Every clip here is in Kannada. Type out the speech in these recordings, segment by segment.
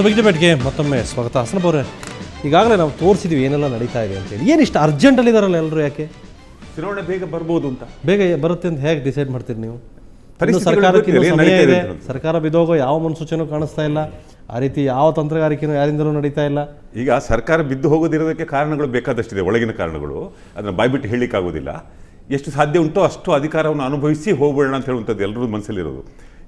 ಬಿಗ್ ಡಿಬೇಟ್ಗೆ ಮತ್ತೊಮ್ಮೆ ಸ್ವಾಗತ. ಹಸನಬ್ ಅವರೇ, ಈಗಾಗಲೇ ನಾವು ತೋರಿಸಿದ್ವಿ ಏನೆಲ್ಲ ನಡೀತಾ ಇದೆ ಅಂತೇಳಿ. ಏನಿಷ್ಟು ಅರ್ಜೆಂಟಲ್ಲಿದ್ದಾರಲ್ಲ ಎಲ್ಲರೂ, ಯಾಕೆ ಚುನಾವಣೆ ಬೇಗ ಬರ್ಬೋದು ಅಂತ? ಬೇಗ ಬರುತ್ತೆ ಅಂತ ಹೇಗೆ ಡಿಸೈಡ್ ಮಾಡ್ತೀರಿ ನೀವು? ಸರ್ಕಾರಕ್ಕೆ ಸಮಯ ಇದೆ, ಸರ್ಕಾರ ಬಿದ್ದೋಗೋ ಯಾವ ಮುನ್ಸೂಚನೆಯೂ ಕಾಣಿಸ್ತಾ ಇಲ್ಲ, ಆ ರೀತಿ ಯಾವ ತಂತ್ರಗಾರಿಕೆನೂ ಯಾರಿಂದಲೂ ನಡೀತಾ ಇಲ್ಲ. ಈಗ ಸರ್ಕಾರ ಬಿದ್ದು ಹೋಗೋದಿರೋದಕ್ಕೆ ಕಾರಣಗಳು ಬೇಕಾದಷ್ಟಿದೆ, ಒಳಗಿನ ಕಾರಣಗಳು. ಅದನ್ನು ಬಾಯ್ಬಿಟ್ಟು ಹೇಳಲಿಕ್ಕಾಗೋದಿಲ್ಲ. ಎಷ್ಟು ಸಾಧ್ಯ ಉಂಟೋ ಅಷ್ಟು ಅಧಿಕಾರವನ್ನು ಅನುಭವಿಸಿ ಹೋಗ್ಬೇಡ ಅಂತ ಹೇಳುವಂಥದ್ದು ಎಲ್ಲರೂ ಮನಸ್ಸಲ್ಲಿರೋದು.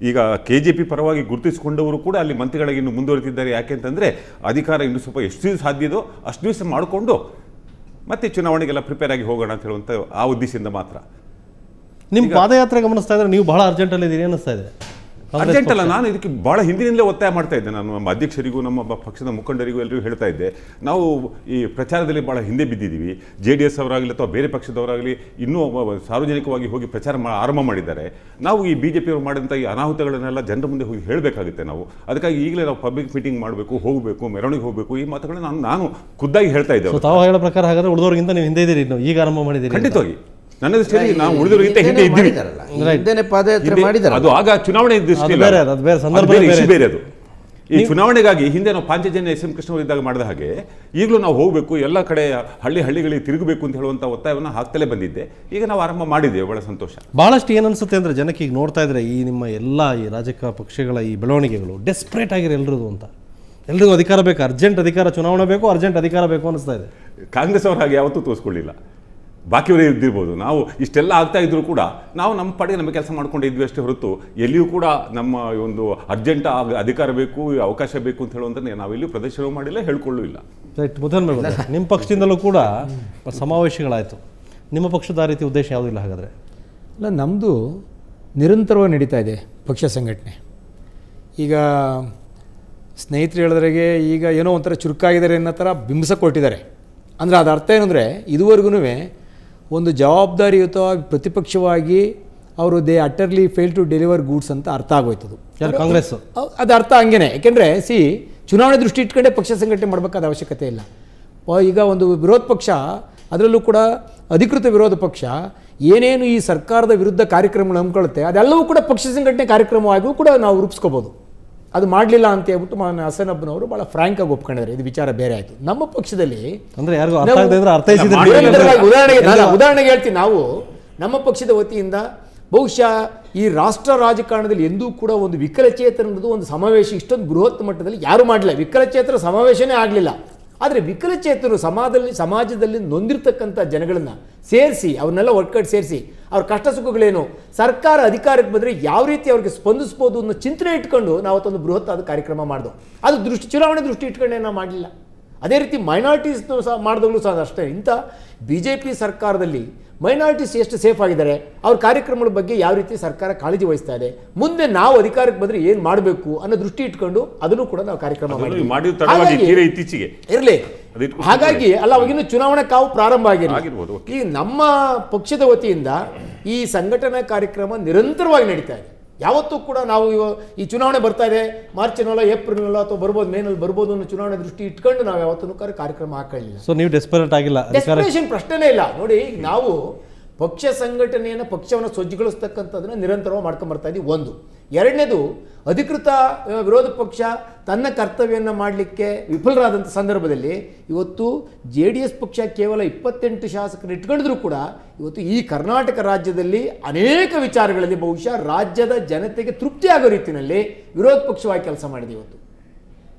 ಈಗ KJP ಪರವಾಗಿ ಗುರುತಿಸಿಕೊಂಡವರು ಕೂಡ ಅಲ್ಲಿ ಮಂತ್ರಿಗಳಿಗೆ ಇನ್ನು ಮುಂದುವರೆತಿದ್ದಾರೆ. ಯಾಕೆ ಅಂತಂದರೆ ಅಧಿಕಾರ ಇನ್ನು ಸ್ವಲ್ಪ ಎಷ್ಟು ದಿವಸ ಸಾಧ್ಯವೋ ಅಷ್ಟು ದಿವಸ ಮಾಡಿಕೊಂಡು ಮತ್ತೆ ಚುನಾವಣೆಗೆಲ್ಲ ಪ್ರಿಪೇರ್ ಆಗಿ ಹೋಗೋಣ ಅಂತ ಹೇಳುವಂಥ ಆ ಉದ್ದೇಶದಿಂದ ಮಾತ್ರ. ನಿಮ್ಮ ಪಾದಯಾತ್ರೆ ಗಮನಿಸ್ತಾ ಇದ್ರೆ ನೀವು ಬಹಳ ಅರ್ಜೆಂಟಲ್ಲಿದ್ದೀರಿ ಅನ್ನಿಸ್ತಾ ಇದೆ. ಅರ್ಜೆಂಟ್ ಅಲ್ಲ, ನಾನು ಇದಕ್ಕೆ ಭಾಳ ಹಿಂದಿನಿಂದಲೇ ಒತ್ತಾಯ ಮಾಡ್ತಾ ಇದ್ದೆ. ನಾನು ನಮ್ಮ ಅಧ್ಯಕ್ಷರಿಗೂ ನಮ್ಮ ಪಕ್ಷದ ಮುಖಂಡರಿಗೂ ಎಲ್ಲರಿಗೂ ಹೇಳ್ತಾ ಇದ್ದೆ, ನಾವು ಈ ಪ್ರಚಾರದಲ್ಲಿ ಭಾಳ ಹಿಂದೆ ಬಿದ್ದಿದ್ದೀವಿ. JDS ಅವರಾಗಲಿ ಅಥವಾ ಬೇರೆ ಪಕ್ಷದವರಾಗಲಿ ಇನ್ನೂ ಸಾರ್ವಜನಿಕವಾಗಿ ಹೋಗಿ ಪ್ರಚಾರ ಆರಂಭ ಮಾಡಿದ್ದಾರೆ. ನಾವು ಈ BJP ಅವರು ಮಾಡಿದಂಥ ಈ ಅನಾಹುತಗಳನ್ನೆಲ್ಲ ಜನರ ಮುಂದೆ ಹೋಗಿ ಹೇಳಬೇಕಾಗುತ್ತೆ ನಾವು. ಅದಕ್ಕಾಗಿ ಈಗಲೇ ನಾವು ಪಬ್ಲಿಕ್ ಮೀಟಿಂಗ್ ಮಾಡಬೇಕು, ಹೋಗಬೇಕು, ಮೆರವಣಿಗೆ ಹೋಗಬೇಕು, ಈ ಮಾತುಗಳನ್ನ ನಾನು ಖುದ್ದಾಗಿ ಹೇಳ್ತಾ ಇದ್ದೆ. ತಾವು ಹೇಳೋ ಪ್ರಕಾರ ಹಾಗಾದ್ರೆ ಉಳಿದವರಿಗಿಂತ ನೀವು ಹಿಂದೆ ಇದ್ದೀರಿ, ನೀವು ಈಗ ಆರಂಭ ಮಾಡಿದ್ದೀರಿ. ಖಂಡಿತವಾಗಿ ನನ್ನ ದೃಷ್ಟಿಯಲ್ಲಿ ನಾವು ಉಳಿದವರಿಗಿಂತ ಹಿಂದೆ ಇದ್ದೀವಿ. ಅದು ಆಗ ಚುನಾವಣೆ ಬೇರೆ. ಅದು ಈ ಚುನಾವಣೆಗಾಗಿ ಹಿಂದೆ ನಾವು ಪಾಂಚಜನ್ಯ SM ಕೃಷ್ಣ ಅವರಿದ್ದಾಗ ಮಾಡಿದ ಹಾಗೆ ಈಗಲೂ ನಾವು ಹೋಗಬೇಕು, ಎಲ್ಲ ಕಡೆ ಹಳ್ಳಿಗಳಿಗೆ ತಿರುಗಬೇಕು ಅಂತ ಹೇಳುವಂಥ ಒತ್ತಾಯವನ್ನು ಹಾಕ್ತಲೇ ಬಂದಿದ್ದೆ. ಈಗ ನಾವು ಆರಂಭ ಮಾಡಿದ್ದೇವೆ, ಬಹಳ ಸಂತೋಷ. ಬಹಳಷ್ಟು ಏನನ್ಸುತ್ತೆ ಅಂದರೆ ಜನಕ್ಕೆ ಈಗ ನೋಡ್ತಾ ಇದ್ರೆ ಈ ನಿಮ್ಮ ಎಲ್ಲ ಈ ರಾಜಕೀಯ ಪಕ್ಷಗಳ ಈ ಬೆಳವಣಿಗೆಗಳು ಡೆಸ್ಪರೇಟ್ ಆಗಿರೋ ಎಲ್ರಿಗೂ ಅಂತ, ಎಲ್ರಿಗೂ ಅಧಿಕಾರ ಬೇಕು, ಅರ್ಜೆಂಟ್ ಅಧಿಕಾರ, ಚುನಾವಣೆ ಬೇಕು, ಅರ್ಜೆಂಟ್ ಅಧಿಕಾರ ಬೇಕು ಅನ್ನಿಸ್ತಾ ಇದೆ. ಕಾಂಗ್ರೆಸ್ ಅವ್ರ ಹಾಗೆ ಯಾವತ್ತೂ ತೋರಿಸ್ಕೊಳ್ಳಿಲ್ಲ. ಬಾಕಿಯವರೇ ಇದ್ದಿರ್ಬೋದು. ನಾವು ಇಷ್ಟೆಲ್ಲ ಆಗ್ತಾ ಇದ್ರೂ ಕೂಡ ನಾವು ನಮ್ಮ ಪಾಡಿಗೆ ನಮ್ಮ ಕೆಲಸ ಮಾಡ್ಕೊಂಡಿದ್ವಿ ಅಷ್ಟೇ ಹೊರತು ಎಲ್ಲಿಯೂ ಕೂಡ ನಮ್ಮ ಒಂದು ಅರ್ಜೆಂಟ್ ಅಧಿಕಾರ ಬೇಕು, ಅವಕಾಶ ಬೇಕು ಅಂತ ಹೇಳುವಂಥ ನಾವೆಲ್ಲಿಯೂ ಪ್ರದರ್ಶನ ಮಾಡಿಲ್ಲ, ಹೇಳ್ಕೊಳ್ಳೂ ಇಲ್ಲ. ರೈಟ್. ನಿಮ್ಮ ಪಕ್ಷದಿಂದಲೂ ಕೂಡ ಸಮಾವೇಶಗಳಾಯಿತು. ನಿಮ್ಮ ಪಕ್ಷದ ಆ ರೀತಿ ಉದ್ದೇಶ ಯಾವುದಿಲ್ಲ ಹಾಗಾದರೆ? ಇಲ್ಲ, ನಮ್ಮದು ನಿರಂತರವಾಗಿ ನಡೀತಾ ಇದೆ ಪಕ್ಷ ಸಂಘಟನೆ. ಈಗ ಸ್ನೇಹಿತರು ಹೇಳಿದ್ರಾಗೆ ಈಗ ಏನೋ ಒಂಥರ ಚುರುಕಾಗಿದ್ದಾರೆ ಅನ್ನೋ ಥರ ಬಿಂಬಿಸಕೊಟ್ಟಿದ್ದಾರೆ. ಅಂದರೆ ಅದರ ಅರ್ಥ ಏನಂದರೆ ಇದುವರೆಗೂ ಒಂದು ಜವಾಬ್ದಾರಿಯುತ ಪ್ರತಿಪಕ್ಷವಾಗಿ ಅವರು they utterly fail to deliver goods ಅಂತ ಅರ್ಥ ಆಗೋಯ್ತದು ಕಾಂಗ್ರೆಸ್. ಅದು ಅರ್ಥ ಹಂಗೇನೆ. ಯಾಕೆಂದರೆ ಚುನಾವಣೆ ದೃಷ್ಟಿ ಇಟ್ಕೊಂಡೇ ಪಕ್ಷ ಸಂಘಟನೆ ಮಾಡಬೇಕಾದ ಅವಶ್ಯಕತೆ ಇಲ್ಲ. ಈಗ ಒಂದು ವಿರೋಧ ಪಕ್ಷ, ಅದರಲ್ಲೂ ಕೂಡ ಅಧಿಕೃತ ವಿರೋಧ ಪಕ್ಷ ಏನೇನು ಈ ಸರ್ಕಾರದ ವಿರುದ್ಧ ಕಾರ್ಯಕ್ರಮಗಳು ಹಮ್ಮಿಕೊಳ್ಳುತ್ತೆ ಅದೆಲ್ಲವೂ ಕೂಡ ಪಕ್ಷ ಸಂಘಟನೆ ಕಾರ್ಯಕ್ರಮವಾಗಿಯೂ ಕೂಡ ನಾವು ರೂಪಿಸ್ಕೋಬೋದು. ಅದು ಮಾಡಲಿಲ್ಲ ಅಂತ ಹೇಳ್ಬಿಟ್ಟು ಹಸನಬ್ಬನವರು ಭಾಳ ಫ್ರಾಂಕ್ ಆಗಿ ಒಪ್ಕೊಂಡಿದ್ದಾರೆ. ಇದು ವಿಚಾರ ಬೇರೆ ಆಯಿತು. ನಮ್ಮ ಪಕ್ಷದಲ್ಲಿ ಉದಾಹರಣೆಗೆ ಹೇಳ್ತೀನಿ, ನಾವು ನಮ್ಮ ಪಕ್ಷದ ವತಿಯಿಂದ ಬಹುಶಃ ಈ ರಾಷ್ಟ್ರ ರಾಜಕಾರಣದಲ್ಲಿ ಎಂದೂ ಕೂಡ ಒಂದು ವಿಕಲಚೇತನದ್ದು ಒಂದು ಸಮಾವೇಶ ಇಷ್ಟೊಂದು ಬೃಹತ್ ಮಟ್ಟದಲ್ಲಿ ಯಾರೂ ಮಾಡಲಿಲ್ಲ. ವಿಕಲಚೇತನ ಸಮಾವೇಶನೇ ಆಗಲಿಲ್ಲ. ಆದರೆ ವಿಕಲಚೇತನರು ಸಮಾಜದಲ್ಲಿ ನೊಂದಿರ್ತಕ್ಕಂಥ ಜನಗಳನ್ನು ಸೇರಿಸಿ, ಅವ್ರನ್ನೆಲ್ಲ ಒಟ್ಕಟ್ಟು ಸೇರಿಸಿ ಅವ್ರ ಕಷ್ಟ ಸುಖಗಳೇನು, ಸರ್ಕಾರ ಅಧಿಕಾರಕ್ಕೆ ಬಂದರೆ ಯಾವ ರೀತಿ ಅವ್ರಿಗೆ ಸ್ಪಂದಿಸ್ಬೋದು ಅನ್ನೋ ಚಿಂತನೆ ಇಟ್ಕೊಂಡು ನಾವು ಅವತ್ತೊಂದು ಬೃಹತ್ ಆದ ಕಾರ್ಯಕ್ರಮ ಮಾಡಿದೆವು. ಅದು ಚುನಾವಣೆ ದೃಷ್ಟಿ ಇಟ್ಕೊಂಡೇ ನಾವು ಮಾಡಲಿಲ್ಲ. ಅದೇ ರೀತಿ ಮೈನಾರಿಟೀಸ್ನು ಸಹ ಮಾಡಿದಾಗಲೂ ಸಹ ಅಷ್ಟೇ. ಇಂಥ BJP ಸರ್ಕಾರದಲ್ಲಿ ಮೈನಾರಿಟೀಸ್ ಎಷ್ಟು ಸೇಫ್ ಆಗಿದ್ದಾರೆ, ಅವ್ರ ಕಾರ್ಯಕ್ರಮಗಳ ಬಗ್ಗೆ ಯಾವ ರೀತಿ ಸರ್ಕಾರ ಕಾಳಜಿ ವಹಿಸ್ತಾ ಇದೆ, ಮುಂದೆ ನಾವು ಅಧಿಕಾರಕ್ಕೆ ಬಂದರೆ ಏನು ಮಾಡಬೇಕು ಅನ್ನೋ ದೃಷ್ಟಿ ಇಟ್ಕೊಂಡು ಅದನ್ನು ಕೂಡ ನಾವು ಕಾರ್ಯಕ್ರಮ ಇರಲಿ. ಹಾಗಾಗಿ ಅಲ್ಲ, ಅವಾಗಿನ್ನೂ ಚುನಾವಣಾ ಕಾವು ಪ್ರಾರಂಭ ಆಗಿರಲಿ. ಈ ನಮ್ಮ ಪಕ್ಷದ ವತಿಯಿಂದ ಈ ಸಂಘಟನಾ ಕಾರ್ಯಕ್ರಮ ನಿರಂತರವಾಗಿ ನಡೀತಾ ಇದೆ. ಯಾವತ್ತೂ ಕೂಡ ನಾವು ಈ ಚುನಾವಣೆ ಬರ್ತಾ ಇದೆ, ಮಾರ್ಚ್ನಲ್ಲ ಏಪ್ರಿಲ್ನಲ್ಲ ಅಥವಾ ಬರ್ಬೋದು ಮೇನಲ್ಲಿ ಬರ್ಬೋದು ಅನ್ನೋ ಚುನಾವಣೆ ದೃಷ್ಟಿ ಇಟ್ಕೊಂಡು ನಾವು ಯಾವತ್ತೂ ಕಾರ್ಯಕ್ರಮ ಹಾಕೊಳ್ಳಿಲ್ಲ. ಸೊ ನೀವು ಡೆಸ್ಪರೇಟ್ ಆಗಿಲ್ಲ? ಡೆಸ್ಪರೇಷನ್ ಪ್ರಶ್ನೆನೇ ಇಲ್ಲ. ನೋಡಿ, ನಾವು ಪಕ್ಷ ಸಂಘಟನೆಯನ್ನು, ಪಕ್ಷವನ್ನು ಸಜ್ಜುಗೊಳಿಸ್ತಕ್ಕಂಥದ್ದನ್ನು ನಿರಂತರವಾಗಿ ಮಾಡ್ಕೊಂಡು ಬರ್ತಾ ಇದ್ದೀವಿ. ಒಂದು. ಎರಡನೇದು, ಅಧಿಕೃತ ವಿರೋಧ ಪಕ್ಷ ತನ್ನ ಕರ್ತವ್ಯವನ್ನು ಮಾಡಲಿಕ್ಕೆ ವಿಫಲರಾದಂಥ ಸಂದರ್ಭದಲ್ಲಿ ಇವತ್ತು JDS ಪಕ್ಷ ಕೇವಲ 28 ಶಾಸಕರು ಇಟ್ಕೊಂಡಿದ್ರು ಕೂಡ ಇವತ್ತು ಈ ಕರ್ನಾಟಕ ರಾಜ್ಯದಲ್ಲಿ ಅನೇಕ ವಿಚಾರಗಳಲ್ಲಿ ಬಹುಶಃ ರಾಜ್ಯದ ಜನತೆಗೆ ತೃಪ್ತಿಯಾಗೋ ರೀತಿಯಲ್ಲಿ ವಿರೋಧ ಪಕ್ಷವಾಗಿ ಕೆಲಸ ಮಾಡಿದೆ ಇವತ್ತು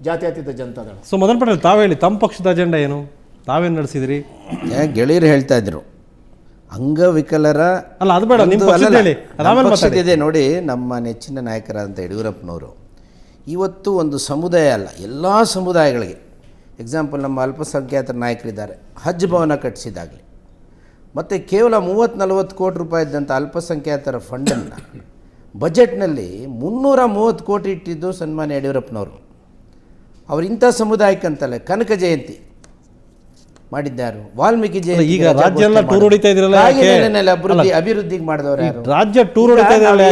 ಜಾತ್ಯತೀತ ಜನತಾದಳ. ಸೊ ಮದನ್ ಪಟೇಲ್, ತಾವು ಹೇಳಿ, ತಮ್ಮ ಪಕ್ಷದ ಅಜೆಂಡಾ ಏನು, ತಾವೇನು ನಡೆಸಿದಿರಿ? ಗೆಳೆಯರು ಹೇಳ್ತಾ ಇದ್ರು ಅಂಗವಿಕಲರ ಅಲ್ಲ, ಅದು ಬೇಡ, ಇದೆ ನೋಡಿ. ನಮ್ಮ ನೆಚ್ಚಿನ ನಾಯಕರಾದಂಥ ಯಡಿಯೂರಪ್ಪನವರು ಇವತ್ತು ಒಂದು ಸಮುದಾಯ ಅಲ್ಲ, ಎಲ್ಲ ಸಮುದಾಯಗಳಿಗೆ, ಎಕ್ಸಾಂಪಲ್ ನಮ್ಮ ಅಲ್ಪಸಂಖ್ಯಾತರ ನಾಯಕರಿದ್ದಾರೆ, ಹಜ್ ಭವನ ಕಟ್ಟಿಸಿದಾಗಲಿ, ಮತ್ತು ಕೇವಲ 30-40 ಕೋಟಿ ರೂಪಾಯಿ ಇದ್ದಂಥ ಅಲ್ಪಸಂಖ್ಯಾತರ ಫಂಡನ್ನು ಬಜೆಟ್ನಲ್ಲಿ 330 ಕೋಟಿ ಇಟ್ಟಿದ್ದು ಸನ್ಮಾನ್ಯ ಯಡಿಯೂರಪ್ಪನವರು. ಅವರು ಇಂಥ ಸಮುದಾಯಕ್ಕಂತಲ್ಲ, ಕನಕ ಜಯಂತಿ ಮಾಡಿದ್ದಾರು, ವಾಲ್ಮೀಕಿ ಜಯಂತಿ. ಈಗ ರಾಜ್ಯ ಎಲ್ಲ ಟೂರ್ ಹೊಡಿತಾ ಇದ್ರಲ್ಲ, ಅಭಿವೃದ್ಧಿಗೆ ಮಾಡಿದವರು ಯಾರು? ರಾಜ್ಯ ಟೂರ್ ಹೊಡಿತಾ ಇದ್ರಲ್ಲ,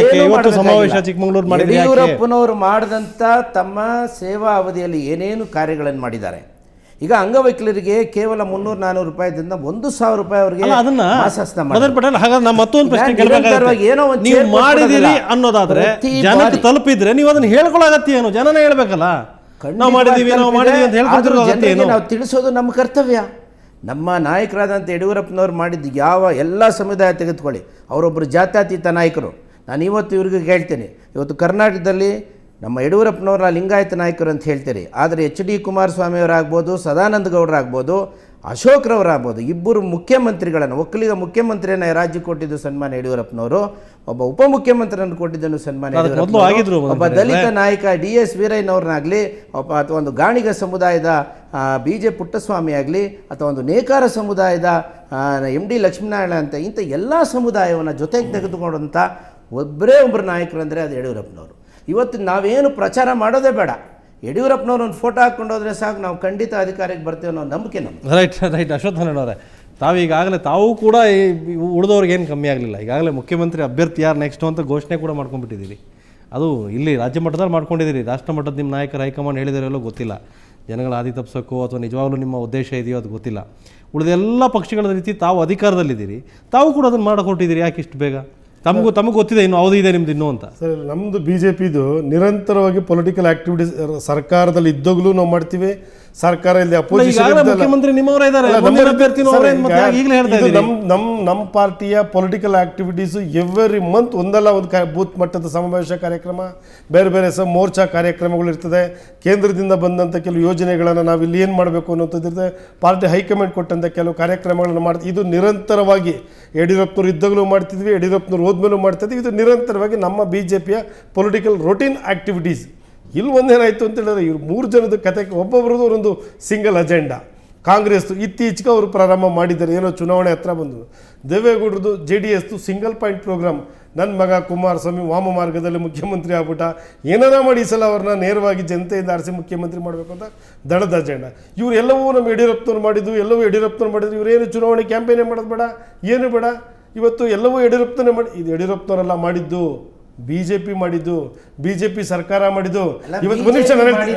ಸಮಾವೇಶ ಚಿಕ್ಕಮಗಳೂರು ಮಾಡಿ. ಯಡಿಯೂರಪ್ಪನವರು ಮಾಡಿದಂಥ ತಮ್ಮ ಸೇವಾ ಅವಧಿಯಲ್ಲಿ ಏನೇನು ಕಾರ್ಯಗಳನ್ನು ಮಾಡಿದ್ದಾರೆ. ಈಗ ಅಂಗವೈಕಲರಿಗೆ ಕೇವಲ 300-400 ರೂಪಾಯಿದಿಂದ 1,000 ರೂಪಾಯಿ ಅವರಿಗೆ ಮತ್ತೊಂದು ಪ್ರಶ್ನೆ, ನೀವು ಮಾಡಿದಿರಿ ಅನ್ನೋದಾದ್ರೆ ಜನಕ್ಕೆ ತಲುಪಿದ್ರೆ ನೀವು ಅದನ್ನ ಹೇಳ್ಕೊಳ್ಳಾಗತ್ತೆ ಏನು? ಜನನೇ ಹೇಳ್ಬೇಕಲ್ಲ. ನಾವು ಮಾಡಿದ್ದೀವಿ ಅಂತ ಹೇಳ್ಕೊಳ್ತಿರೋ ಅಗತ್ಯ ಜನರಿಗೆ ಏನು? ನಾವು ತಿಳಿಸೋದು ನಮ್ಮ ಕರ್ತವ್ಯ. ನಮ್ಮ ನಾಯಕರಾದಂಥ ಯಡಿಯೂರಪ್ಪನವ್ರು ಮಾಡಿದ್ದು ಯಾವ ಎಲ್ಲ ಸಮುದಾಯ ತೆಗೆದುಕೊಳ್ಳಿ, ಅವರೊಬ್ಬರು ಜಾತ್ಯತೀತ ನಾಯಕರು. ನಾನು ಇವತ್ತು ಇವ್ರಿಗೆ ಹೇಳ್ತೀನಿ, ಇವತ್ತು ಕರ್ನಾಟಕದಲ್ಲಿ ನಮ್ಮ ಯಡಿಯೂರಪ್ಪನವರ ಲಿಂಗಾಯತ ನಾಯಕರು ಅಂತ ಹೇಳ್ತೀರಿ, ಆದರೆ HD ಕುಮಾರಸ್ವಾಮಿಯವರಾಗ್ಬೋದು, ಸದಾನಂದ ಗೌಡರಾಗ್ಬೋದು, ಅಶೋಕ್ರವರಾಗ್ಬೋದು, ಇಬ್ಬರು ಮುಖ್ಯಮಂತ್ರಿಗಳನ್ನು, ಒಕ್ಕಲಿಗ ಮುಖ್ಯಮಂತ್ರಿಯನ್ನು ರಾಜ್ಯಕ್ಕೆ ಕೊಟ್ಟಿದ್ದು ಸನ್ಮಾನ ಯಡಿಯೂರಪ್ಪನವರು, ಒಬ್ಬ ಉಪಮುಖ್ಯಮಂತ್ರಿಯನ್ನು ಕೊಟ್ಟಿದ್ದನ್ನು ಸನ್ಮಾನ ಯಡಿಯೂರಪ್ಪನವರು, ಒಬ್ಬ ದಲಿತ ನಾಯಕ DS ವೀರಯ್ಯನವ್ರನ್ನಾಗಲಿ, ಅಥವಾ ಒಂದು ಗಾಣಿಗ ಸಮುದಾಯದ BJ ಪುಟ್ಟಸ್ವಾಮಿ ಆಗಲಿ, ಅಥವಾ ಒಂದು ನೇಕಾರ ಸಮುದಾಯದ MD ಲಕ್ಷ್ಮೀನಾರಾಯಣ ಅಂತ, ಇಂಥ ಎಲ್ಲ ಸಮುದಾಯವನ್ನು ಜೊತೆಗೆ ತೆಗೆದುಕೊಂಡಂಥ ಒಬ್ಬರೇ ಒಬ್ಬರು ನಾಯಕರಂದರೆ ಅದು ಯಡಿಯೂರಪ್ಪನವರು. ಇವತ್ತು ನಾವೇನು ಪ್ರಚಾರ ಮಾಡೋದೇ ಬೇಡ, ಯಡಿಯೂರಪ್ಪನವ್ರು ಒಂದು ಫೋಟೋ ಹಾಕ್ಕೊಂಡು ಹೋದರೆ ಸಾಕು, ನಾವು ಖಂಡಿತ ಅಧಿಕಾರಕ್ಕೆ ಬರ್ತೀವಿ ಅನ್ನೋ ನಂಬಿಕೆ ನಮ್ಗೆ. ರೈಟ್ ಅಶ್ವತ್ಥನಾರಾಯಣವರೇ, ತಾವೀಗಾಗಲೇ ತಾವು ಕೂಡ ಉಳಿದವ್ರಿಗೆ ಏನು ಕಮ್ಮಿ ಆಗಲಿಲ್ಲ, ಈಗಾಗಲೇ ಮುಖ್ಯಮಂತ್ರಿ ಅಭ್ಯರ್ಥಿ ಯಾರು ನೆಕ್ಸ್ಟು ಅಂತ ಘೋಷಣೆ ಕೂಡ ಮಾಡ್ಕೊಂಡ್ಬಿಟ್ಟಿದ್ದೀರಿ. ಅದು ಇಲ್ಲಿ ರಾಜ್ಯ ಮಟ್ಟದಲ್ಲಿ ಮಾಡ್ಕೊಂಡಿದ್ದೀರಿ, ರಾಷ್ಟ್ರ ಮಟ್ಟದ ನಿಮ್ಮ ನಾಯಕರು ಹೈಕಮಾಂಡ್ ಹೇಳಿದಾರೆಲ್ಲೋ ಗೊತ್ತಿಲ್ಲ, ಜನಗಳ ಹಾದಿ ತಪ್ಪಿಸೋಕ್ಕೋ ಅಥವಾ ನಿಜವಾಗ್ಲೂ ನಿಮ್ಮ ಉದ್ದೇಶ ಇದೆಯೋ ಅದು ಗೊತ್ತಿಲ್ಲ. ಉಳಿದೆಲ್ಲ ಪಕ್ಷಗಳ ರೀತಿ ತಾವು ಅಧಿಕಾರದಲ್ಲಿದ್ದೀರಿ, ತಾವು ಕೂಡ ಅದನ್ನು ಮಾಡಿಕೊಟ್ಟಿದ್ದೀರಿ, ಯಾಕೆ ಇಷ್ಟು ಬೇಗ? ತಮಗೂ ಗೊತ್ತಿದೆ ಇನ್ನು ಯಾವುದೂ ಇದೆ ನಿಮ್ದು ಇನ್ನೂ ಅಂತ. ಸರ್, ನಮ್ಮದು BJPದು ನಿರಂತರವಾಗಿ ಪೊಲಿಟಿಕಲ್ ಆಕ್ಟಿವಿಟೀಸ್ ಸರ್ಕಾರದಲ್ಲಿ ಇದ್ದಾಗಲೂ ನಾವು ಮಾಡ್ತೀವಿ, ಸರ್ಕಾರ ಇಲ್ಲಿ ಮುಖ್ಯಮಂತ್ರಿ ನಿಮ್ಮವರೇ ಇದ್ದಾರೆ, ನಮ್ಮ ಪಾರ್ಟಿಯ ಪೊಲಿಟಿಕಲ್ ಆಕ್ಟಿವಿಟೀಸು ಎವ್ರಿ ಮಂತ್ ಒಂದಲ್ಲ ಒಂದು ಬೂತ್ ಮಟ್ಟದ ಸಮಾವೇಶ ಕಾರ್ಯಕ್ರಮ, ಬೇರೆ ಬೇರೆ ಮೋರ್ಚಾ ಕಾರ್ಯಕ್ರಮಗಳು ಇರ್ತದೆ. ಕೇಂದ್ರದಿಂದ ಬಂದಂಥ ಕೆಲವು ಯೋಜನೆಗಳನ್ನು ನಾವು ಇಲ್ಲಿ ಏನು ಮಾಡಬೇಕು ಅನ್ನೋಂಥದ್ದಿರ್ತದೆ, ಪಾರ್ಟಿ ಹೈಕಮಾಂಡ್ ಕೊಟ್ಟಂಥ ಕೆಲವು ಕಾರ್ಯಕ್ರಮಗಳನ್ನು ಮಾಡ್ತೀವಿ. ಇದು ನಿರಂತರವಾಗಿ ಯಡಿಯೂರಪ್ಪನವ್ರು ಇದ್ದಾಗಲೂ ಮಾಡ್ತಿದ್ವಿ, ಯಡಿಯೂರಪ್ಪನವ್ರು ಹೋದ್ಮೇಲೂ ಮಾಡ್ತಿದ್ವಿ. ಇದು ನಿರಂತರವಾಗಿ ನಮ್ಮ BJPಯ ಪೊಲಿಟಿಕಲ್ ರೊಟೀನ್ ಆಕ್ಟಿವಿಟೀಸ್. ಇಲ್ಲಿ ಒಂದೇನಾಯಿತು ಅಂತ ಹೇಳಿದ್ರೆ, ಇವ್ರು 3 ಜನದ ಕತೆಗೆ ಒಬ್ಬೊಬ್ರದ್ದು ಒಂದು ಸಿಂಗಲ್ ಅಜೆಂಡಾ. ಕಾಂಗ್ರೆಸ್ದು ಇತ್ತೀಚೆಗೆ ಅವರು ಪ್ರಾರಂಭ ಮಾಡಿದ್ದಾರೆ, ಏನೋ ಚುನಾವಣೆ ಹತ್ರ ಬಂದು. ದೇವೇಗೌಡರದು JDSದು ಸಿಂಗಲ್ ಪಾಯಿಂಟ್ ಪ್ರೋಗ್ರಾಮ್, ನನ್ನ ಮಗ ಕುಮಾರಸ್ವಾಮಿ ವಾಮ ಮಾರ್ಗದಲ್ಲಿ ಮುಖ್ಯಮಂತ್ರಿ ಆಗ್ಬಿಟ್ಟ, ಏನಾರ ಮಾಡಿ ಈ ಸಲ ಅವ್ರನ್ನ ನೇರವಾಗಿ ಜನತೆಯಿಂದ ಆರಿಸಿ ಮುಖ್ಯಮಂತ್ರಿ ಮಾಡಬೇಕು ಅಂತ ದಳದ ಅಜೆಂಡಾ. ಇವರೆಲ್ಲವೂ ನಮ್ಮ ಯಡಿಯೂರಪ್ಪನವ್ರು ಮಾಡಿದ್ದು, ಎಲ್ಲವೂ ಯಡಿಯೂರಪ್ಪನವ್ರು ಮಾಡಿದ್ರು. ಇವರೇನು ಚುನಾವಣೆ ಕ್ಯಾಂಪೇನೇ ಮಾಡೋದು ಬೇಡ, ಏನು ಬೇಡ, ಇವತ್ತು ಎಲ್ಲವೂ ಯಡಿಯೂರಪ್ಪನೇ ಮಾಡಿ. ಇದು ಯಡಿಯೂರಪ್ಪನವರೆಲ್ಲ ಮಾಡಿದ್ದು, BJP ಮಾಡಿದ್ದು, BJP ಸರ್ಕಾರ ಮಾಡಿದ್ದು. ಇವತ್ತು ಒಂದು ನಿಮಿಷ ನಾನು ಹೇಳ್ತೀನಿ,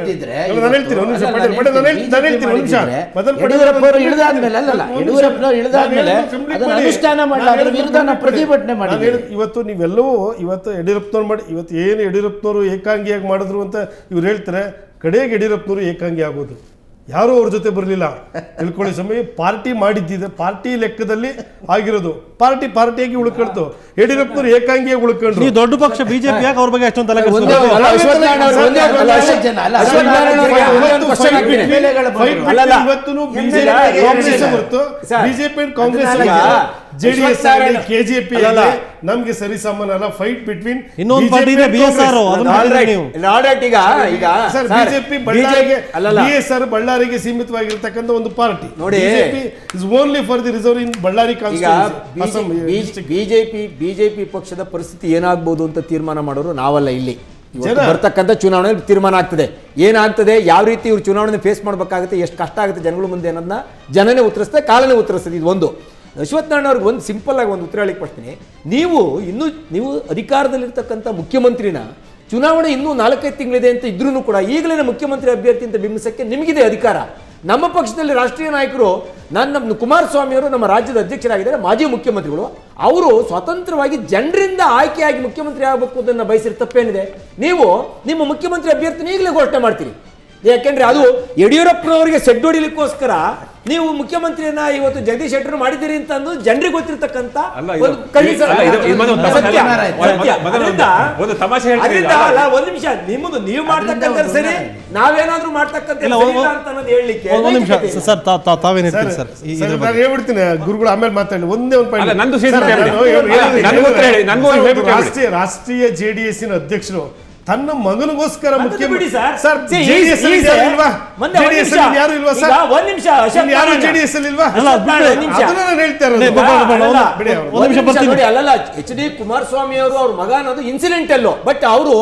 ಇವತ್ತು ನೀವೆಲ್ಲವೂ ಇವತ್ತು ಯಡಿಯೂರಪ್ಪನವ್ರು ಮಾಡಿ, ಇವತ್ತು ಏನು ಯಡಿಯೂರಪ್ಪನವರು ಏಕಾಂಗಿಯಾಗಿ ಮಾಡಿದ್ರು ಅಂತ ಇವ್ರು ಹೇಳ್ತಾರೆ. ಕಡೆಗೆ ಯಡಿಯೂರಪ್ಪನವರು ಏಕಾಂಗಿ ಆಗೋದು, ಯಾರೂ ಅವ್ರ ಜೊತೆ ಬರಲಿಲ್ಲ. ತಿಳ್ಕೊಳ್ಳಿ ಸಮಯ, ಪಾರ್ಟಿ ಮಾಡಿದ್ದಿದೆ, ಪಾರ್ಟಿ ಲೆಕ್ಕದಲ್ಲಿ ಆಗಿರೋದು, ಪಾರ್ಟಿಯಾಗಿ ಉಳ್ಕೊಳ್ತು. ಯಡಿಯೂರಪ್ಪನವ್ರು ಏಕಾಂಗಿಯಾಗಿ ಉಳ್ಕೊಂಡ್ರು. ನೀವು ದೊಡ್ಡ ಪಕ್ಷ BJP ಯಾಕೆ ಅವ್ರ ಬಗ್ಗೆ ಅಷ್ಟೊಂದು ತಲೆ BJP ಅಂಡ್ ಕಾಂಗ್ರೆಸ್, JDS ಆಗಲಿ KJP ನಮ್ಗೆ ಸರಿ ಸಮಾನ ಅಲ್ಲ. ಫೈಟ್ ಬಿಟ್ವೀನ್ ಇನ್ನೊಂದು ಪಾರ್ಟಿ ಇದೆ BSR. BJP BSR ಬಳ್ಳಾರಿಗೆ ಸೀಮಿತವಾಗಿರ್ತಕ್ಕಂಥ ಒಂದು party. BJP is only for the reserve in Ballari constituency. BJP ಪಕ್ಷದ ಪರಿಸ್ಥಿತಿ ಏನಾಗಬಹುದು ಅಂತ ತೀರ್ಮಾನ ಮಾಡೋರು ನಾವಲ್ಲ. ಇಲ್ಲಿ ಬರ್ತಕ್ಕಂಥ ಚುನಾವಣೆ ತೀರ್ಮಾನ ಆಗ್ತದೆ, ಏನಾಗ್ತದೆ, ಯಾವ ರೀತಿ ಇವ್ರು ಚುನಾವಣೆ ಫೇಸ್ ಮಾಡಬೇಕಾಗುತ್ತೆ, ಎಷ್ಟು ಕಷ್ಟ ಆಗುತ್ತೆ ಜನಗಳ ಮುಂದೆ ಅನ್ನೋದನ್ನ ಜನನೇ ಉತ್ತರಿಸ್ತದೆ, ಕಾಲನೇ ಉತ್ತರಿಸ್ತದೆ. ಇದು ಒಂದು. ಅಶ್ವತ್ಥನಾರಾಯಣ ಅವ್ರಿಗೆ ಒಂದು ಸಿಂಪಲ್ ಆಗಿ ಒಂದು ಉತ್ತರ ಹೇಳಿಕ್ ಬರ್ತೀನಿ. ನೀವು ಅಧಿಕಾರದಲ್ಲಿರ್ತಕ್ಕಂಥ ಮುಖ್ಯಮಂತ್ರಿನ ಚುನಾವಣೆ ಇನ್ನೂ 4-5 ತಿಂಗಳಿದೆ ಅಂತ ಇದ್ರೂ ಕೂಡ ಈಗಲೇ ಮುಖ್ಯಮಂತ್ರಿ ಅಭ್ಯರ್ಥಿ ಅಂತ ಬಿಂಬಿಸಕ್ಕೆ ನಿಮಗಿದೆ ಅಧಿಕಾರ. ನಮ್ಮ ಪಕ್ಷದಲ್ಲಿ ರಾಷ್ಟ್ರೀಯ ನಾಯಕರು, ನಮ್ಮ ಕುಮಾರಸ್ವಾಮಿ ಅವರು ನಮ್ಮ ರಾಜ್ಯದ ಅಧ್ಯಕ್ಷರಾಗಿದ್ದಾರೆ, ಮಾಜಿ ಮುಖ್ಯಮಂತ್ರಿಗಳು. ಅವರು ಸ್ವತಂತ್ರವಾಗಿ ಜನರಿಂದ ಆಯ್ಕೆಯಾಗಿ ಮುಖ್ಯಮಂತ್ರಿ ಆಗಬೇಕು ಅದನ್ನು ಬಯಸಿರ ತಪ್ಪೇನಿದೆ? ನೀವು ನಿಮ್ಮ ಮುಖ್ಯಮಂತ್ರಿ ಅಭ್ಯರ್ಥಿನ ಈಗಲೇ ಘೋಷಣೆ ಮಾಡ್ತೀರಿ. ಯಾಕೆಂದ್ರೆ ಅದು ಯಡಿಯೂರಪ್ಪನವರಿಗೆ ಸೆಡ್ ಹೊಡಿಲಿಕ್ಕೋಸ್ಕರ ನೀವು ಮುಖ್ಯಮಂತ್ರಿಯನ್ನ ಇವತ್ತು ಜಗದೀಶ್ ಶೆಟ್ಟರ್ ಮಾಡಿದ್ದೀರಿ ಅಂತ ಅಂದು ಜನರಿಗೆ ಗೊತ್ತಿರತಕ್ಕಂತ ಒಂದು ನಿಮಿಷ, ನಿಮ್ಮದು ನೀವು ಮಾಡ್ತಕ್ಕಂಥ ಸರಿ, ನಾವೇನಾದ್ರೂ ಮಾಡ್ತಕ್ಕಂಥ ಹೇಳಲಿಕ್ಕೆ. ಹೇಳ್ಬಿಡ್ತೀನಿ ಗುರುಗಳು, ಆಮೇಲೆ ಮಾತಾಡಿ. ಒಂದೇ ಒಂದು ರಾಷ್ಟ್ರೀಯ JDS ಅಧ್ಯಕ್ಷರು ತನ್ನ ಮಗನಿಗೋಸ್ಕರ ಮುಖ್ಯಮಂತ್ರಿ HD ಕುಮಾರಸ್ವಾಮಿ ಅವರು ಅವ್ರ ಮಗ ಅನ್ನೋದು ಇನ್ಸಿಡೆಂಟ್ ಅಲ್ಲೋ, ಬಟ್ ಅವರು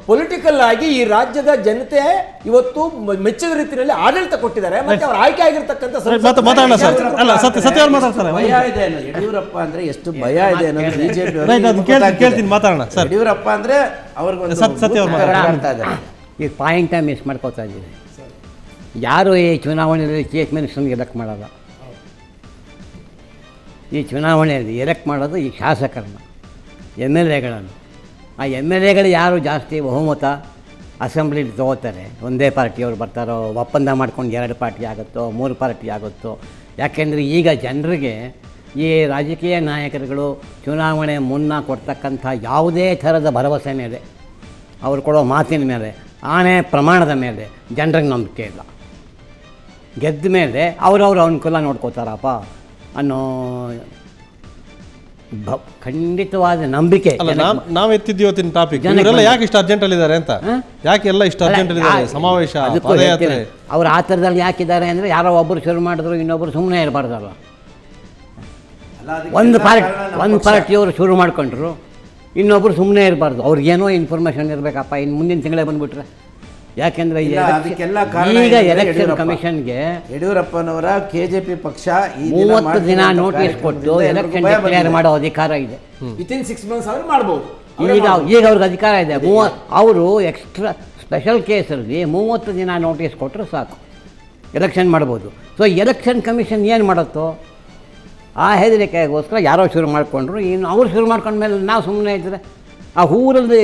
ಪೊಲಿಟಿಕಲ್ ಆಗಿ ಈ ರಾಜ್ಯದ ಜನತೆ ಇವತ್ತು ಮೆಚ್ಚದ ರೀತಿಯಲ್ಲಿ ಆಡಳಿತ ಕೊಟ್ಟಿದ್ದಾರೆ. ಮತ್ತೆ ಅವ್ರು ಆಯ್ಕೆ ಆಗಿರ್ತಕ್ಕಂಥ ಭಯ ಇದೆ. ಯಡಿಯೂರಪ್ಪ ಅಂದ್ರೆ ಎಷ್ಟು ಭಯ ಇದೆ ಅನ್ನೋದು BJP ಯಡಿಯೂರಪ್ಪ ಅಂದ್ರೆ ಈ ಪಾಯಿಂಟ್ ಮಿಸ್ ಮಾಡ್ಕೋತಾ ಇದ್ದೀವಿ. ಯಾರು ಈ ಚುನಾವಣೆಯಲ್ಲಿ ಚೀಫ್ ಮಿನಿಸ್ಟರ್ಗೆ ಎಲೆಕ್ಟ್ ಮಾಡೋಲ್ಲ. ಈ ಚುನಾವಣೆಯಲ್ಲಿ ಎಲೆಕ್ಟ್ ಮಾಡೋದು ಈ ಶಾಸಕರನ್ನ, MLAಗಳನ್ನು. ಆ MLAಗಳು ಯಾರು ಜಾಸ್ತಿ ಬಹುಮತ ಅಸೆಂಬ್ಲಿಲಿ ತೊಗೋತಾರೆ, ಒಂದೇ ಪಾರ್ಟಿಯವ್ರು ಬರ್ತಾರೋ, ಒಪ್ಪಂದ ಮಾಡ್ಕೊಂಡು 2 ಪಾರ್ಟಿ ಆಗುತ್ತೋ, 3 ಪಾರ್ಟಿ ಆಗುತ್ತೋ. ಯಾಕೆಂದರೆ ಈಗ ಜನರಿಗೆ ಈ ರಾಜಕೀಯ ನಾಯಕರುಗಳು ಚುನಾವಣೆ ಮುನ್ನ ಕೊಡ್ತಕ್ಕಂಥ ಯಾವುದೇ ಥರದ ಭರವಸೆ ಮೇಲೆ, ಅವ್ರು ಕೊಡೋ ಮಾತಿನ ಮೇಲೆ, ಆಣೆ ಪ್ರಮಾಣದ ಮೇಲೆ ಜನರಿಗೆ ನಂಬಿಕೆ ಇಲ್ಲ. ಗೆದ್ದ ಮೇಲೆ ಅವರವ್ರ ಅನುಕೂಲ ನೋಡ್ಕೋತಾರಪ್ಪ ಅನ್ನೋ ಖಂಡಿತವಾದ ನಂಬಿಕೆ. ಅಲ್ಲ, ನಾವು ಎತ್ತಿದ್ದು ಇವತ್ತಿನ ಟಾಪಿಕ್ ಇವರೆಲ್ಲ ಯಾಕೆ ಇಷ್ಟು ಅರ್ಜೆಂಟಲ್ಲಿ ಇದ್ದಾರೆ ಅಂತ, ಯಾಕೆ ಎಲ್ಲ ಇಷ್ಟು ಅರ್ಜೆಂಟಲ್ಲಿ ಇದ್ದಾರೆ? ಸಮಾವೇಶ, ಪಾದಯಾತ್ರೆ, ಅವ್ರು ಆ ಥರದಲ್ಲಿ ಯಾಕಿದ್ದಾರೆ ಅಂದರೆ ಯಾರೋ ಒಬ್ಬರು ಶುರು ಮಾಡಿದ್ರು, ಇನ್ನೊಬ್ಬರು ಸುಮ್ಮನೆ ಇರಬಾರ್ದಲ್ಲ. ಒಂದು ಪಾರ್ಟಿಯವರು ಶುರು ಮಾಡ್ಕೊಂಡ್ರು, ಇನ್ನೊಬ್ಬರು ಸುಮ್ಮನೆ ಇರಬಾರ್ದು. ಅವ್ರಿಗೇನೋ ಇನ್ಫಾರ್ಮೇಷನ್ ಇರಬೇಕಪ್ಪ, ಇನ್ನು ಮುಂದಿನ ತಿಂಗಳೇ ಬಂದುಬಿಟ್ರೆ. ಯಾಕೆಂದರೆ ಈಗ ಎಲೆಕ್ಷನ್ ಕಮಿಷನ್ಗೆ ಯಡಿಯೂರಪ್ಪನವರ KJP ಪಕ್ಷ 30 ದಿನ ನೋಟಿಸ್ ಕೊಟ್ಟು ಎಲೆಕ್ಷನ್ ಡಿಕ್ಲೇರ್ ಮಾಡೋ ಅಧಿಕಾರ ಇದೆ. ವಿತಿನ್ 6 months ಅವ್ರು ಮಾಡ್ಬೋದು. ಈಗ ಅವ್ರಿಗೆ ಅಧಿಕಾರ ಇದೆ. ಅವರು ಎಕ್ಸ್ಟ್ರಾ ಸ್ಪೆಷಲ್ ಕೇಸಲ್ಲಿ 30 ದಿನ ನೋಟಿಸ್ ಕೊಟ್ಟರೆ ಸಾಕು, ಎಲೆಕ್ಷನ್ ಮಾಡ್ಬೋದು. ಸೊ ಎಲೆಕ್ಷನ್ ಕಮಿಷನ್ ಏನು ಮಾಡುತ್ತೋ ಆ ಹೆದರಿಕೆಗೋಸ್ಕರ ಯಾರೋ ಶುರು ಮಾಡಿಕೊಂಡ್ರು. ಇನ್ನು ಅವ್ರು ಶುರು ಮಾಡ್ಕೊಂಡ್ಮೇಲೆ ನಾವು ಸುಮ್ಮನೆ ಇದ್ದರೆ ಆ ಊರಲ್ಲಿ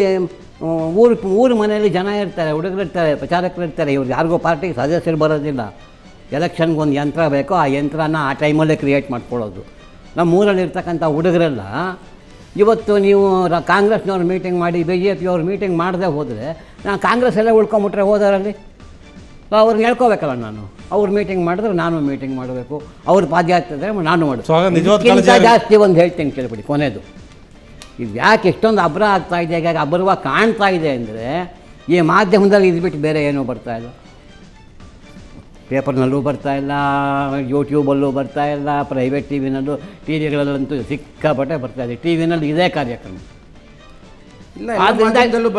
ಊರು ಮನೆಯಲ್ಲಿ ಜನ ಇರ್ತಾರೆ, ಹುಡುಗರು ಇರ್ತಾರೆ, ಪ್ರಚಾರಕರು ಇರ್ತಾರೆ. ಇವ್ರು ಯಾರಿಗೂ ಪಾರ್ಟಿಗೆ ಸದಸ್ಯರು ಬರೋದಿಲ್ಲ. ಎಲೆಕ್ಷನ್ಗೆ ಒಂದು ಯಂತ್ರ ಬೇಕು, ಆ ಯಂತ್ರನ ಆ ಟೈಮಲ್ಲೇ ಕ್ರಿಯೇಟ್ ಮಾಡ್ಕೊಳ್ಳೋದು. ನಮ್ಮ ಊರಲ್ಲಿ ಇರ್ತಕ್ಕಂಥ ಹುಡುಗರೆಲ್ಲ ಇವತ್ತು ನೀವು ಕಾಂಗ್ರೆಸ್ನವ್ರು ಮೀಟಿಂಗ್ ಮಾಡಿ BJP ಅವ್ರು ಮೀಟಿಂಗ್ ಮಾಡದೆ ಹೋದರೆ ನಾನು ಕಾಂಗ್ರೆಸ್ಸಲ್ಲೇ ಉಳ್ಕೊಂಬಿಟ್ರೆ ಹೋದರಲ್ಲಿ ಅವ್ರನ್ನ ಹೇಳ್ಕೋಬೇಕಲ್ಲ. ನಾನು ಅವ್ರು ಮೀಟಿಂಗ್ ಮಾಡಿದ್ರೆ ನಾನು ಮೀಟಿಂಗ್ ಮಾಡಬೇಕು, ಅವ್ರ ಪಾದಯಾತ್ರೆ ನಾನು ಮಾಡಬೇಕು. ಜಾಸ್ತಿ ಒಂದು ಹೇಳ್ತೀನಿ ಕೇಳ್ಬಿಡಿ. ಕೊನೆಯದು, ಇದು ಯಾಕೆ ಎಷ್ಟೊಂದು ಅಬ್ರ ಆಗ್ತಾ ಇದೆ, ಈಗ ಅಬ್ರವಾಗಿ ಕಾಣ್ತಾ ಇದೆ ಅಂದರೆ ಈ ಮಾಧ್ಯಮದಲ್ಲಿ ಇದ್ಬಿಟ್ಟು ಬೇರೆ ಏನೂ ಬರ್ತಾಯಿಲ್ಲ. ಪೇಪರ್ನಲ್ಲೂ ಬರ್ತಾಯಿಲ್ಲ, ಯೂಟ್ಯೂಬಲ್ಲೂ ಬರ್ತಾಯಿಲ್ಲ, ಪ್ರೈವೇಟ್ ಟಿವಿನಲ್ಲೂ, ಟಿವಿಗಳಲ್ಲಂತೂ ಸಿಕ್ಕಾಪಟ್ಟೆ ಬರ್ತಾಯಿದೆ. ಟಿವಿನಲ್ಲಿ ಇದೇ ಕಾರ್ಯಕ್ರಮ ಇಲ್ಲ,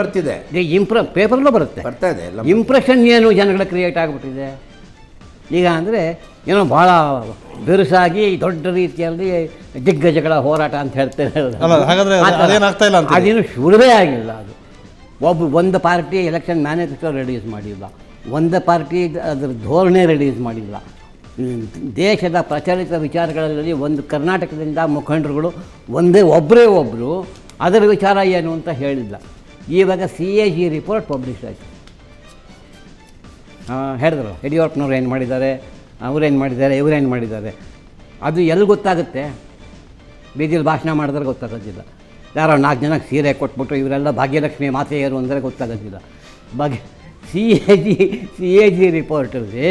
ಬರ್ತಿದೆ, ಪೇಪರ್ಲೂ ಬರ್ತಾ ಇದೆ. ಇಂಪ್ರೆಷನ್ ಏನು ಜನಗಳ ಕ್ರಿಯೇಟ್ ಆಗಿಬಿಟ್ಟಿದೆ ಈಗ ಅಂದರೆ ಏನೋ ಭಾಳ ಬಿರುಸಾಗಿ ದೊಡ್ಡ ರೀತಿಯಲ್ಲಿ ದಿಗ್ಗಜಗಳ ಹೋರಾಟ ಅಂತ ಹೇಳ್ತೇವೆ. ಅದೇನು ಶುರುವೇ ಆಗಿಲ್ಲ. ಅದು ಒಂದು ಪಾರ್ಟಿ ಎಲೆಕ್ಷನ್ ಮ್ಯಾನಿಫೆಸ್ಟೋ ರಿಲೀಸ್ ಮಾಡಿಲ್ಲ, ಒಂದು ಪಾರ್ಟಿ ಅದರ ಧೋರಣೆ ರಿಲೀಸ್ ಮಾಡಿಲ್ಲ. ದೇಶದ ಪ್ರಚಲಿತ ವಿಚಾರಗಳಲ್ಲಿ ಒಂದು ಕರ್ನಾಟಕದಿಂದ ಮುಖಂಡರುಗಳು ಒಬ್ಬರು ಅದರ ವಿಚಾರ ಏನು ಅಂತ ಹೇಳಿಲ್ಲ. ಇವಾಗ CAG ರಿಪೋರ್ಟ್ ಪಬ್ಲಿಷ್ ಆಯಿತು. ಹೇಳಿದ್ರು ಯಡಿಯೂರಪ್ಪನವ್ರು ಏನು ಮಾಡಿದ್ದಾರೆ, ಅವರೇನು ಮಾಡಿದ್ದಾರೆ, ಇವರೇನು ಮಾಡಿದ್ದಾರೆ. ಅದು ಎಲ್ಲಿ ಗೊತ್ತಾಗುತ್ತೆ? ಬೀದಿಯಲ್ಲಿ ಭಾಷಣ ಮಾಡಿದ್ರೆ ಗೊತ್ತಾಗೋದಿಲ್ಲ. ಯಾರೋ 4 ಜನಕ್ಕೆ ಸೀರೆ ಕೊಟ್ಬಿಟ್ಟು ಇವರೆಲ್ಲ ಭಾಗ್ಯಲಕ್ಷ್ಮಿ ಮಾತೆಯರು ಅಂದರೆ ಗೊತ್ತಾಗೋದಿಲ್ಲ. CAG ರಿಪೋರ್ಟಲ್ಲಿ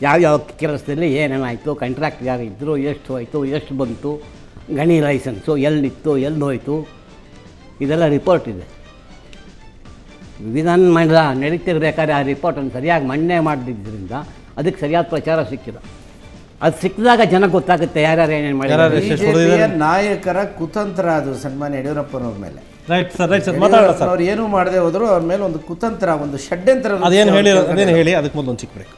ಯಾವ್ಯಾವ ಕೆಲಸದಲ್ಲಿ ಏನೇನಾಯಿತು, ಕಾಂಟ್ರಾಕ್ಟ್ ಯಾರು ಇದ್ದರು, ಎಷ್ಟು ಹೋಯಿತು, ಎಷ್ಟು ಬಂತು, ಗಣಿ ಲೈಸೆನ್ಸು ಎಲ್ಲಿತ್ತು, ಎಲ್ಲಿ ಹೋಯಿತು, ಇದೆಲ್ಲ ರಿಪೋರ್ಟ್ ಇದೆ. ವಿಧಾನ ಮಂಡಲ ನಡೀತಿರ್ಬೇಕಾದ್ರೆ ಆ ರಿಪೋರ್ಟನ್ನು ಸರಿಯಾಗಿ ಮಂಡನೆ ಮಾಡದಿದ್ದರಿಂದ ಅದಕ್ಕೆ ಸರಿಯಾದ ಪ್ರಚಾರ ಸಿಕ್ಕಿಲ್ಲ. ಅದು ಸಿಕ್ಕಿದಾಗ ಜನಕ್ಕೆ ಗೊತ್ತಾಗುತ್ತೆ ಯಾರ್ಯಾರು ಏನೇನು ಮಾಡಿದ್ದಾರೆ. ನಾಯಕರ ಕುತಂತ್ರ ಅದು ಸನ್ಮಾನ್ಯ ಯಡಿಯೂರಪ್ಪನವ್ರ ಮೇಲೆ. ರೈಟ್ ಸರ್, ಅವ್ರು ಏನೂ ಮಾಡದೆ ಹೋದ್ರು ಅವ್ರ ಮೇಲೆ ಒಂದು ಕುತಂತ್ರ, ಒಂದು ಷಡ್ಯಂತ್ರ. ಅದೇನು ಹೇಳಿ ಅದಕ್ಕೆ ಮೊದಲು ಒಂದು ಚಿಕ್ಕ ಬ್ರೇಕ್.